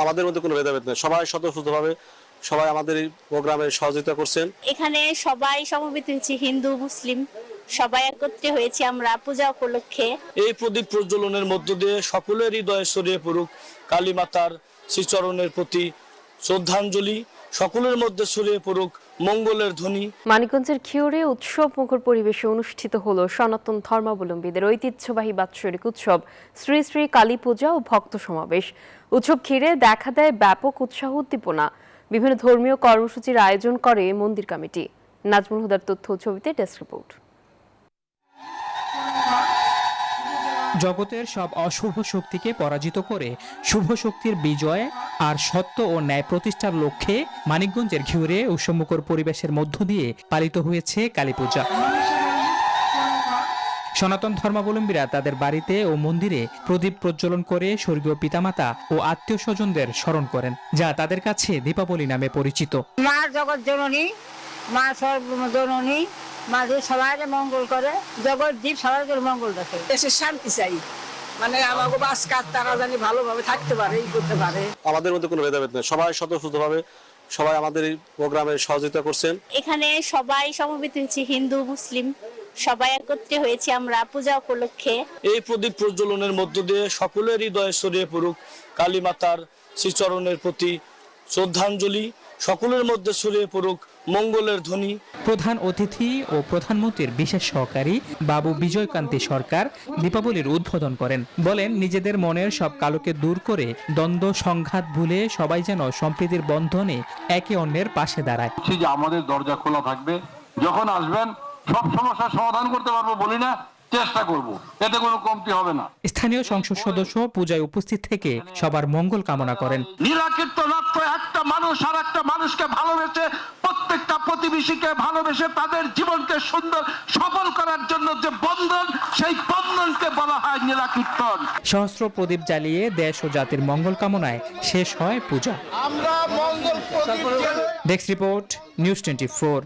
আমাদের মধ্যে কোনো ভেদাভেদ নেই, সবাই স্বতঃস্ফূর্তভাবে সবাই আমাদের এই প্রোগ্রামে সহযোগিতা করছেন। এখানে সবাই সমবেত হয়েছে, হিন্দু মুসলিম সবাই একত্রে হয়েছে আমরা পূজা উপলক্ষে। এই প্রদীপ প্রজ্বলনের মধ্য দিয়ে সকলের হৃদয়ে ছড়িয়ে পড়ুক কালী মাতার শ্রীচরণের প্রতি শ্রদ্ধাঞ্জলি, সকলের মধ্যে ছড়িয়ে পড়ুক মঙ্গলের ধ্বনি। মানিকগঞ্জের ঘিওরে উৎসব মুখর পরিবেশে অনুষ্ঠিত হলো সনাতন ধর্মাবলম্বীদের ঐতিহ্যবাহী বাৎসরিক উৎসব শ্রী শ্রী কালী পূজা ও ভক্ত সমাবেশ। উৎসব ঘিরে দেখা দেয় ব্যাপক উৎসাহ উদ্দীপনা। বিভিন্ন ধর্মীয় কর্মসূচির আয়োজন করে মন্দির কমিটি। নাজমুল হুদার তথ্য ছবিতে ডেস্ক রিপোর্ট। জগতের সব অশুভ শক্তিকে পরাজিত করে শুভ শক্তির বিজয় আর সত্য ও ন্যায় প্রতিষ্ঠার লক্ষ্যে মানিকগঞ্জের ঘিউরে উৎসবমুখর পরিবেশের মধ্য দিয়ে পালিত হয়েছে কালীপূজা। সনাতন ধর্মাবলম্বীরা তাদের বাড়িতে ও মন্দিরে প্রদীপ প্রজ্বলন করে স্বর্গীয় পিতামাতা ও আত্মীয় স্বজনদের স্মরণ করেন, যা তাদের কাছে দীপাবলি নামে পরিচিত। মা জগৎ জননী, মা সর্বজননী, মা যে সবাই মঙ্গল করে, জগৎ জীব সবাই মঙ্গল দেখে। দেশের শান্তি চাই, মানে আমাকে বাস কাজ তারা জানি ভালোভাবে থাকতে পারে, এই করতে পারে। আমাদের মধ্যে কোনো ভেদাভেদ নেই, সবাই স্বতঃস্ফূর্তভাবে সবাই আমাদের এই প্রোগ্রামে সহযোগিতা করছেন। এখানে সবাই সমবেত হয়েছে, হিন্দু মুসলিম সবাই একত্রে হয়েছে আমরা পূজা উপলক্ষে। এই প্রদীপ প্রজ্বলনের মধ্য দিয়ে সকলের হৃদয়ে ছড়িয়ে পড়ুক কালী মাতার শ্রীচরণের প্রতি শ্রদ্ধাঞ্জলি, সকলের মধ্যে ছড়িয়ে পড়ুক মঙ্গলের ধ্বনি। প্রধান অতিথি ও প্রধানমন্ত্রীর বিশেষ সহকারী বাবু বিজয়কান্তি সরকার দীপাবলির উদ্বোধন করেন। বলেন, নিজেদের মনের সব কালোকে দূর করে দ্বন্দ্ব সংঘাত ভুলে সবাই যেন সম্প্রীতির বন্ধনে একে অন্যের পাশে দাঁড়ায়। যে আমাদের দরজা খোলা থাকবে, যখন আসবেন সব সমস্যার সমাধান করতে পারবো বলি না, চেষ্টা করব, এতে কোনো কমতি হবে না। স্থানীয় সংসদ সদস্য পূজায় উপস্থিত থেকে সবার মঙ্গল কামনা করেন। নীলাকীর্তনার্থ একটা মানুষ আর একটা মানুষকে ভালোবেসে, প্রত্যেকটা প্রতিবেশীকে ভালোবেসে তাদের জীবনকে সুন্দর সফল করার জন্য যে বন্ধন, সেই বন্ধনকে বলা হয় নীলাকীর্তন। সহস্র প্রদীপ জ্বালিয়ে দেশ ও জাতির মঙ্গল কামনায় শেষ হয় পূজা। Desk report, news 24।